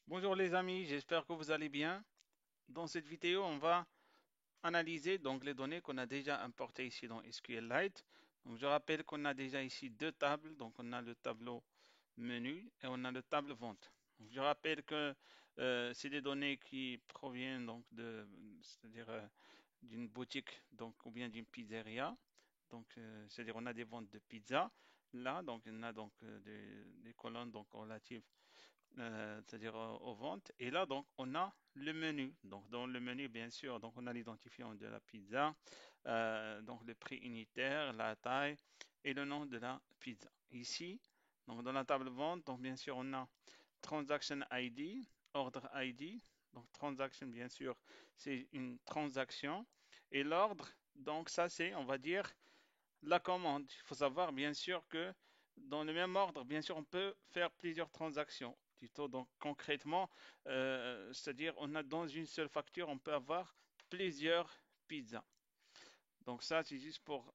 Bonjour les amis, j'espère que vous allez bien. Dans cette vidéo, on va analyser donc les données qu'on a déjà importées ici dans SQLite. Donc je rappelle qu'on a déjà ici deux tables, donc on a le tableau menu et on a le table vente. Donc, je rappelle que c'est des données qui proviennent donc c'est-à-dire d'une boutique donc ou bien d'une pizzeria. Donc c'est-à-dire on a des ventes de pizza là, donc on a donc des colonnes donc relatives c'est-à-dire aux ventes. Et là, donc, on a le menu. Donc, dans le menu, bien sûr, donc on a l'identifiant de la pizza, donc le prix unitaire, la taille et le nom de la pizza. Ici, donc dans la table vente, donc bien sûr, on a Transaction ID, Order ID. Donc, transaction, bien sûr, c'est une transaction. Et l'ordre, donc ça, c'est, on va dire, la commande. Il faut savoir, bien sûr, que dans le même ordre, bien sûr, on peut faire plusieurs transactions. Plutôt, donc, concrètement, c'est-à-dire, on a dans une seule facture, on peut avoir plusieurs pizzas. Donc, ça, c'est juste pour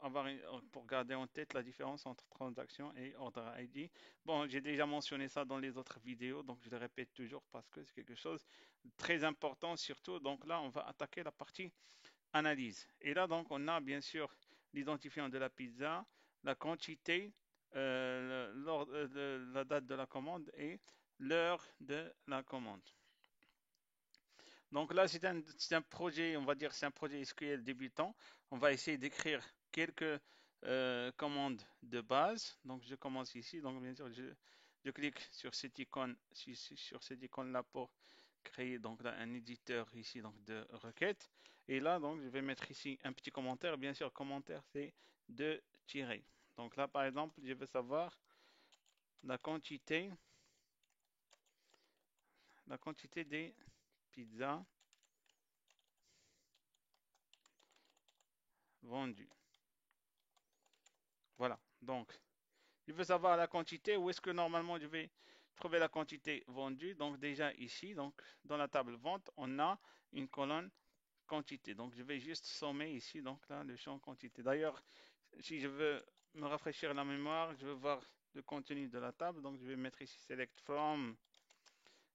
pour garder en tête la différence entre transaction et order ID. Bon, j'ai déjà mentionné ça dans les autres vidéos, donc je le répète toujours parce que c'est quelque chose de très important, surtout. Donc là, on va attaquer la partie analyse. Et là, donc, on a bien sûr l'identifiant de la pizza, la quantité, la date de la commande et l'heure de la commande. Donc là, c'est un projet, on va dire, c'est un projet SQL débutant. On va essayer d'écrire quelques commandes de base. Donc, je commence ici. Donc, bien sûr, je clique sur cette icône, sur cette icône-là pour créer donc là, un éditeur ici donc de requête. Et là, donc, je vais mettre ici un petit commentaire. Bien sûr, commentaire, c'est de tirer. Donc là, par exemple, je veux savoir la quantité, la quantité des pizzas vendues. Voilà. Donc, je veux savoir la quantité, où est-ce que normalement je vais trouver la quantité vendue. Donc déjà ici, donc dans la table vente, on a une colonne quantité. Donc je vais juste sommer ici, donc là, le champ quantité. D'ailleurs, si je veux me rafraîchir la mémoire, je veux voir le contenu de la table. Donc je vais mettre ici select from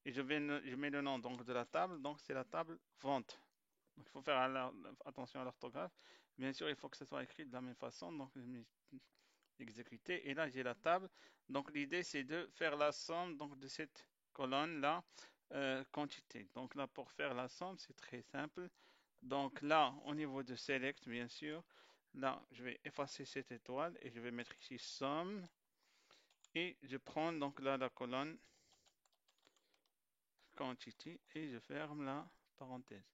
et je mets le nom donc de la table. Donc c'est la table vente. Donc il faut faire attention à l'orthographe. Bien sûr, il faut que ce soit écrit de la même façon. Donc je mets exécuter. Et là, j'ai la table. Donc, l'idée, c'est de faire la somme donc, de cette colonne-là, quantité. Donc, là, pour faire la somme, c'est très simple. Donc, là, au niveau de select, bien sûr, là, je vais effacer cette étoile et je vais mettre ici somme. Et je prends donc là la colonne quantité et je ferme la parenthèse.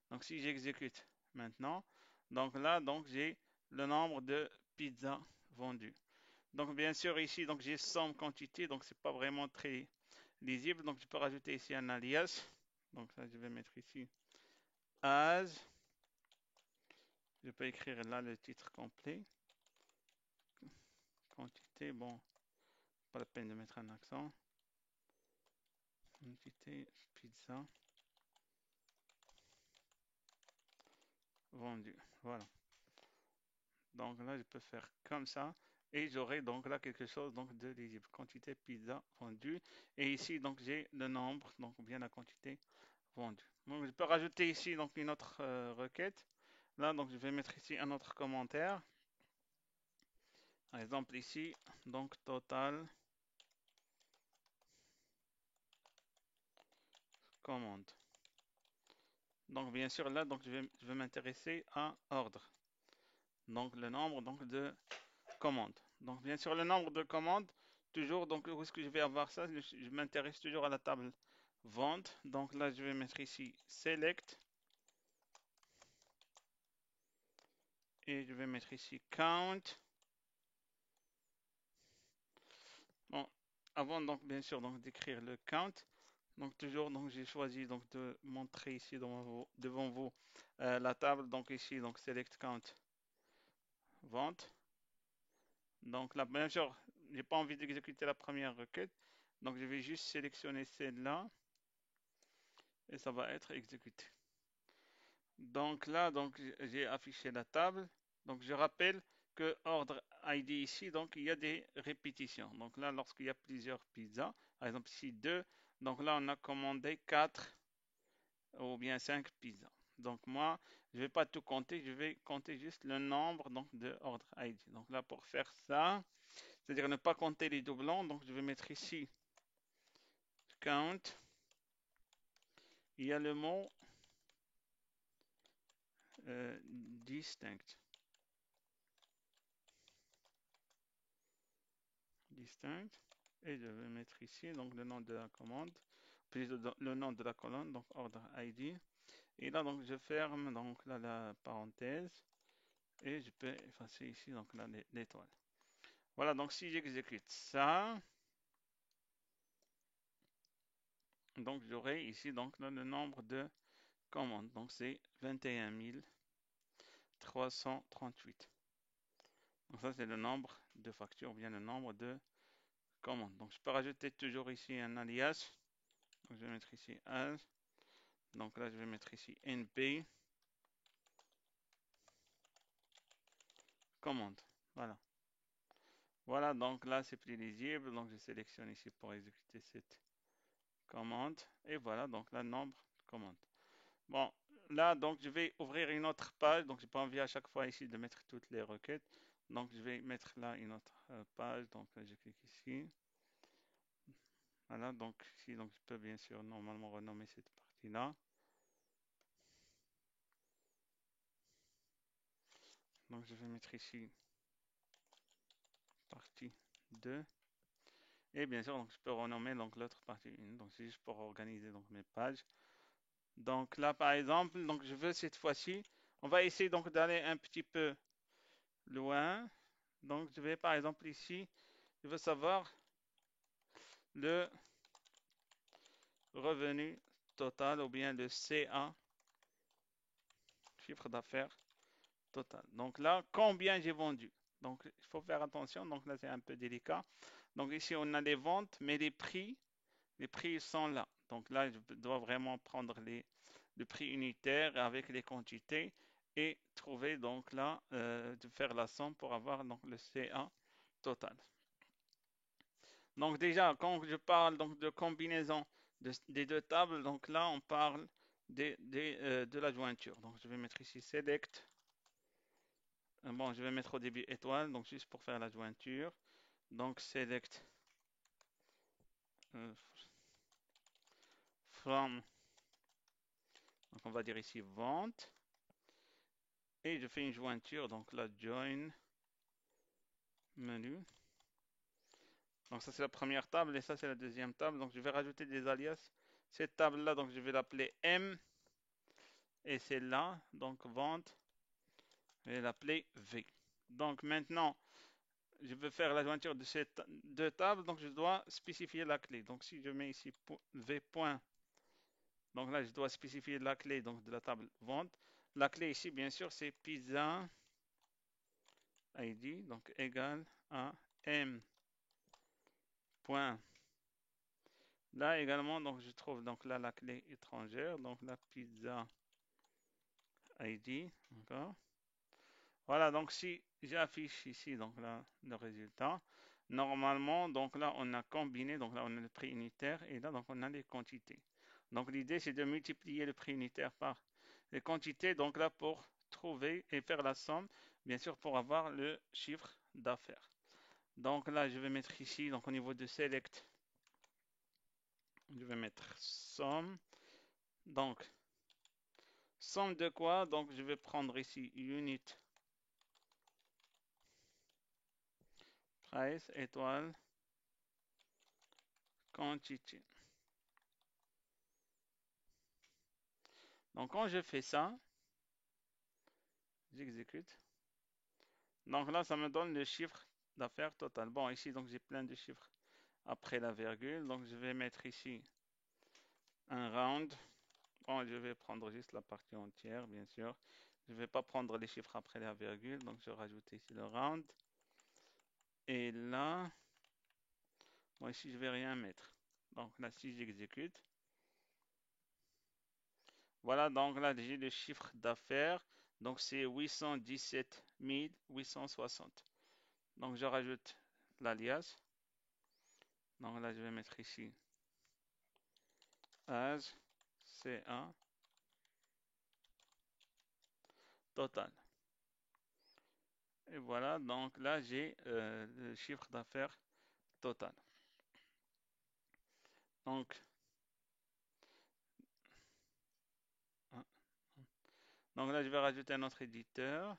Donc, si j'exécute maintenant, donc là, donc j'ai le nombre de pizzas vendues. Donc bien sûr ici donc j'ai somme quantité donc c'est pas vraiment très lisible donc je peux rajouter ici un alias donc ça je vais mettre ici as je peux écrire là le titre complet quantité bon pas la peine de mettre un accent quantité pizza vendue voilà donc là je peux faire comme ça et j'aurai donc là quelque chose donc de lisible quantité pizza vendue et ici donc j'ai le nombre donc ou bien la quantité vendue donc je peux rajouter ici donc une autre requête. Là, donc, je vais mettre ici un autre commentaire. Par exemple, ici, donc, total commande. Donc, bien sûr, là, donc, je vais m'intéresser à ordre. Donc, le nombre donc, de commandes. Donc, bien sûr, le nombre de commandes, toujours, donc, où est-ce que je vais avoir ça? Je m'intéresse toujours à la table vente. Donc, là, je vais mettre ici select. Et je vais mettre ici count. Bon, avant, donc, bien sûr, donc, d'écrire le count, donc toujours, donc j'ai choisi donc de montrer ici devant vous la table. Donc ici, donc select count vente. Donc là, bien sûr, j'ai pas envie d'exécuter la première requête. Donc je vais juste sélectionner celle-là et ça va être exécuté. Donc là, donc j'ai affiché la table. Donc je rappelle que ordre ID ici, donc il y a des répétitions. Donc là, lorsqu'il y a plusieurs pizzas, par exemple ici 2, Donc là, on a commandé 4 ou bien 5 pizzas. Donc moi, je vais pas tout compter, je vais compter juste le nombre donc, de ordre ID. Donc là, pour faire ça, c'est-à-dire ne pas compter les doublons, donc je vais mettre ici count. Il y a le mot distinct. Distinct. Et je vais mettre ici donc le nom de la commande, puis le nom de la colonne, donc ordre ID. Et là, donc, je ferme donc là, la parenthèse et je peux effacer ici donc là l'étoile. Voilà, donc si j'exécute ça, donc j'aurai ici donc là, le nombre de commandes. Donc c'est 21 338. Donc ça c'est le nombre de factures, ou bien le nombre de commandes. Donc je peux rajouter toujours ici un alias. Donc je vais mettre ici as. Donc là je vais mettre ici np commande. Voilà. Voilà, donc là c'est plus lisible. Donc je sélectionne ici pour exécuter cette commande. Et voilà, donc là nombre de commandes. Bon, là donc je vais ouvrir une autre page. Donc j'ai pas envie à chaque fois ici de mettre toutes les requêtes. Donc je vais mettre là une autre page. Donc là, je clique ici. Voilà, donc ici donc je peux bien sûr normalement renommer cette partie-là. Donc je vais mettre ici partie 2. Et bien sûr, donc, je peux renommer donc l'autre partie 1. Donc c'est juste pour organiser donc mes pages. Donc là par exemple, donc je veux cette fois-ci, on va essayer donc d'aller un petit peu loin. Donc je vais par exemple ici, je veux savoir le revenu total ou bien le CA, chiffre d'affaires total. Donc là, combien j'ai vendu? Donc il faut faire attention, donc là c'est un peu délicat. Donc ici on a les ventes, mais les prix sont là. Donc là, je dois vraiment prendre le prix unitaire avec les quantités et trouver donc là, de faire la somme pour avoir donc le CA total. Donc déjà, quand je parle donc de combinaison des deux tables, donc là on parle de la jointure. Donc je vais mettre ici select. Bon, je vais mettre au début étoile, donc juste pour faire la jointure. Donc select from. Donc on va dire ici vente. Et je fais une jointure, donc la join menu. Donc ça c'est la première table et ça c'est la deuxième table. Donc je vais rajouter des alias. Cette table-là, donc je vais l'appeler M. Et celle-là, donc vente, je vais l'appeler V. Donc maintenant, je veux faire la jointure de ces deux tables, donc je dois spécifier la clé. Donc si je mets ici V point, donc là je dois spécifier la clé donc de la table vente. La clé ici, bien sûr, c'est pizza ID, donc égal à M point. Là également, donc je trouve donc là la clé étrangère, donc la pizza ID, d'accord. Voilà, donc si j'affiche ici donc là le résultat, normalement donc là on a combiné, donc là on a le prix unitaire et là donc on a les quantités. Donc l'idée c'est de multiplier le prix unitaire par les quantités, donc là pour trouver et faire la somme, bien sûr pour avoir le chiffre d'affaires. Donc là je vais mettre ici, donc au niveau de select, je vais mettre somme. Donc somme de quoi? Donc je vais prendre ici unit price étoile quantity. Donc quand je fais ça, j'exécute. Donc là, ça me donne le chiffre d'affaires total. Bon, ici, donc j'ai plein de chiffres après la virgule. Donc je vais mettre ici un round. Bon, je vais prendre juste la partie entière, bien sûr. Je ne vais pas prendre les chiffres après la virgule. Donc je rajoute ici le round. Et là, bon, ici, je ne vais rien mettre. Donc là, si j'exécute, voilà, donc là, j'ai le chiffre d'affaires. Donc c'est 817 860. Donc je rajoute l'alias. Donc là, je vais mettre ici as CA total. Et voilà, donc là j'ai le chiffre d'affaires total. Donc, hein, donc là je vais rajouter un autre éditeur.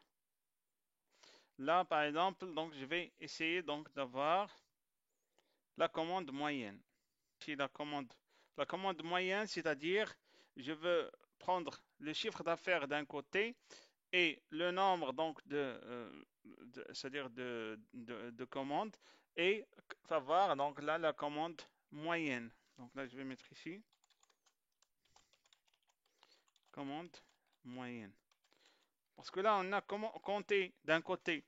Là par exemple, donc je vais essayer donc d'avoir la commande moyenne. Ici la commande moyenne, c'est-à-dire je veux prendre le chiffre d'affaires d'un côté et le nombre donc c'est-à-dire de commandes et savoir donc là la commande moyenne. Donc là je vais mettre ici commande moyenne. Parce que là on a compté d'un côté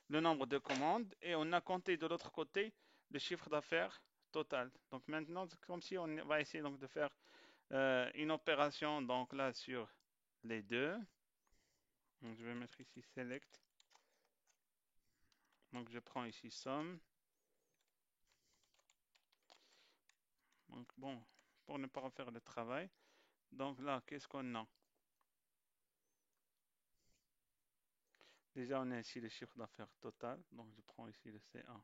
le nombre de commandes et on a compté de l'autre côté le chiffre d'affaires total. Donc maintenant c'est comme si on va essayer donc de faire une opération donc là sur les deux. Donc je vais mettre ici select. Donc je prends ici somme. Donc bon, pour ne pas refaire le travail. Donc là, qu'est-ce qu'on a? Déjà, on a ici le chiffre d'affaires total. Donc je prends ici le C1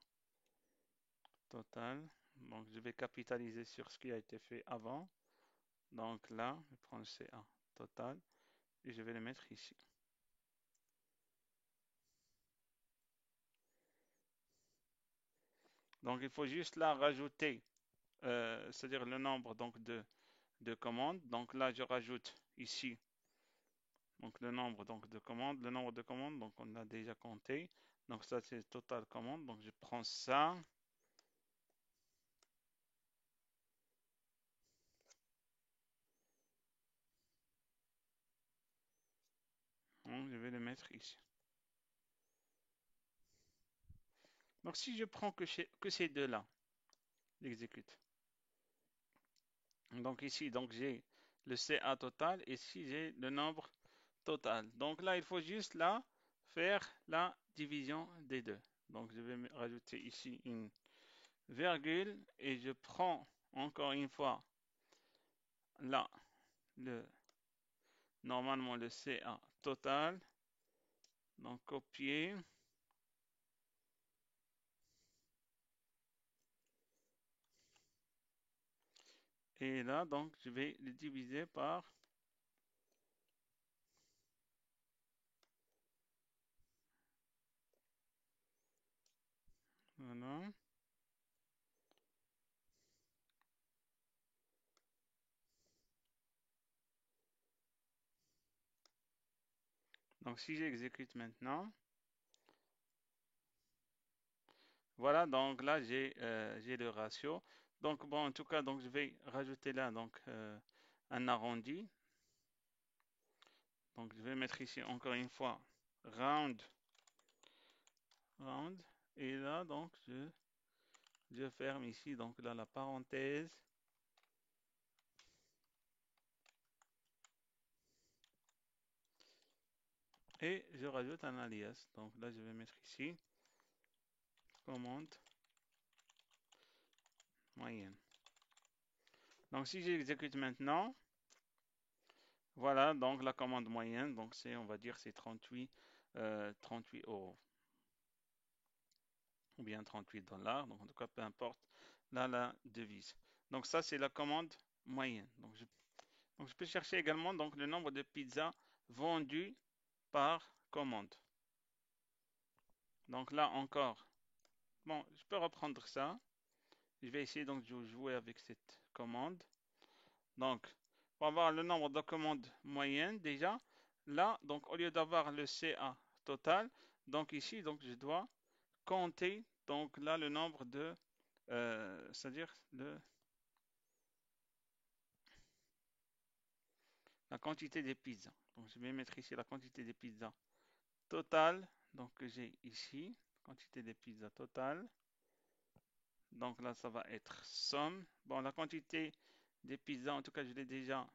total. Donc je vais capitaliser sur ce qui a été fait avant. Donc là, je prends le C1 total et je vais le mettre ici. Donc il faut juste là rajouter, c'est-à-dire le nombre donc de commandes. Donc là, je rajoute ici donc le nombre donc de commandes. Le nombre de commandes, donc on a déjà compté. Donc ça, c'est total commande. Donc je prends ça. Donc je vais le mettre ici. Donc si je prends que ces deux-là, j'exécute. Donc ici, donc j'ai le CA total et ici j'ai le nombre total. Donc là, il faut juste là faire la division des deux. Donc je vais rajouter ici une virgule et je prends encore une fois là normalement le CA total. Donc copier. Et là, donc je vais le diviser par voilà. Donc si j'exécute maintenant, voilà, donc là j'ai le ratio. Donc bon, en tout cas, donc je vais rajouter là donc un arrondi. Donc je vais mettre ici encore une fois round, round. Et là donc je ferme ici donc là la parenthèse. Et je rajoute un alias. Donc là je vais mettre ici commande moyenne. Donc si j'exécute maintenant, voilà, donc la commande moyenne, donc c'est, on va dire, c'est 38 euros. Ou bien 38 dollars. Donc en tout cas, peu importe, là, la devise. Donc ça, c'est la commande moyenne. Donc je peux chercher également donc, le nombre de pizzas vendues par commande. Donc là encore, bon, je peux reprendre ça. Je vais essayer donc de jouer avec cette commande. Donc, pour avoir le nombre de commandes moyennes, déjà, là, donc au lieu d'avoir le CA total, donc ici, donc je dois compter, donc là, le nombre c'est-à-dire la quantité des pizzas. Donc, je vais mettre ici la quantité des pizzas totale, donc que j'ai ici, quantité des pizzas totale. Donc là, ça va être somme. Bon, la quantité des pizzas, en tout cas, je l'ai déjà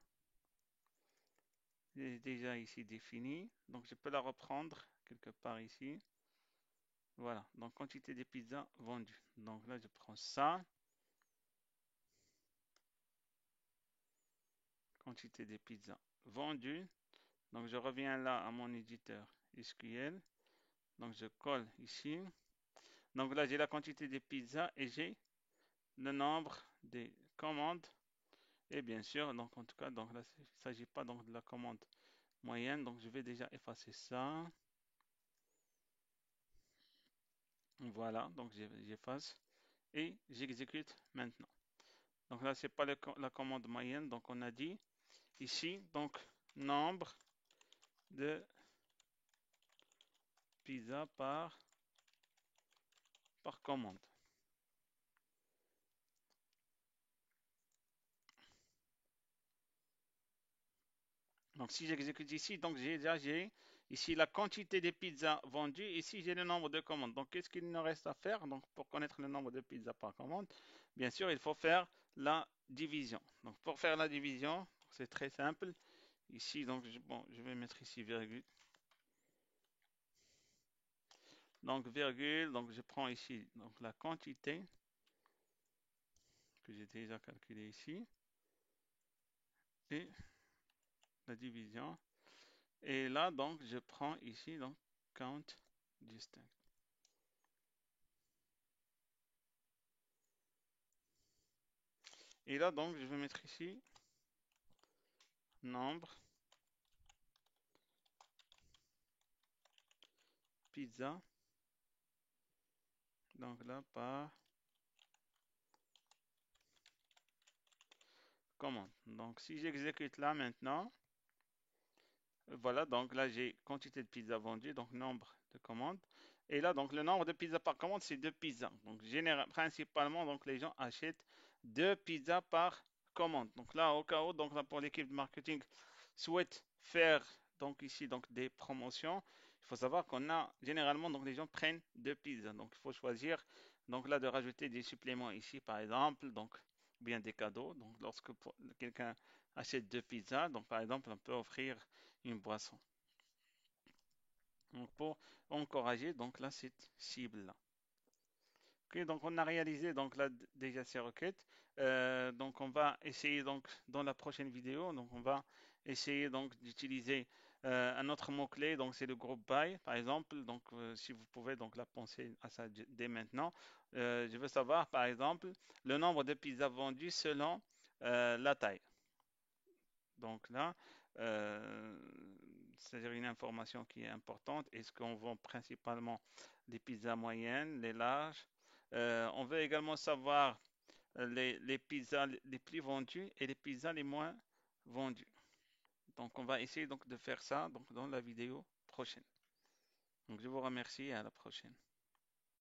ici définie. Donc, je peux la reprendre quelque part ici. Voilà, donc quantité des pizzas vendues. Donc là, je prends ça. quantité des pizzas vendues. Donc je reviens là à mon éditeur SQL. Donc je colle ici. Donc là j'ai la quantité des pizzas et j'ai le nombre des commandes. Et bien sûr, donc en tout cas, donc là il ne s'agit pas donc de la commande moyenne. Donc je vais déjà effacer ça. Voilà, donc j'efface et j'exécute maintenant. Donc là, c'est pas la commande moyenne. Donc on a dit ici, donc nombre de pizzas par commande. Donc si j'exécute ici, donc j'ai ici la quantité des pizzas vendues. Ici, j'ai le nombre de commandes. Donc qu'est-ce qu'il nous reste à faire? Donc pour connaître le nombre de pizzas par commande, bien sûr, il faut faire la division. Donc pour faire la division, c'est très simple. Ici, donc bon, je vais mettre ici virgule. Donc virgule, donc je prends ici donc la quantité que j'ai déjà calculée ici et la division. Et là, donc je prends ici donc count distinct. Et là, donc je vais mettre ici nombre pizza. Donc là, par commande. Donc si j'exécute là maintenant, voilà, donc là j'ai quantité de pizza vendue, donc nombre de commandes. Et là, donc le nombre de pizzas par commande, c'est 2 pizzas. Donc principalement, donc les gens achètent 2 pizzas par commande. Donc là, au cas où, donc là pour l'équipe de marketing souhaite faire donc ici donc des promotions, il faut savoir qu'on a généralement donc les gens prennent 2 pizzas. Donc il faut choisir donc là de rajouter des suppléments ici par exemple, donc bien des cadeaux. Donc lorsque quelqu'un achète 2 pizzas, donc par exemple on peut offrir une boisson. Donc pour encourager donc là cette cible là. Ok, donc on a réalisé donc là déjà ces requêtes. Donc on va essayer donc dans la prochaine vidéo, donc on va essayer donc d'utiliser un autre mot-clé, donc c'est le groupe by par exemple. Donc si vous pouvez donc la penser à ça dès maintenant. Je veux savoir par exemple le nombre de pizzas vendues selon la taille. Donc là, euh, c'est-à-dire une information qui est importante. Est-ce qu'on vend principalement les pizzas moyennes, les larges? On veut également savoir les pizzas les plus vendues et les pizzas les moins vendues. Donc on va essayer donc de faire ça donc dans la vidéo prochaine. Donc je vous remercie et à la prochaine.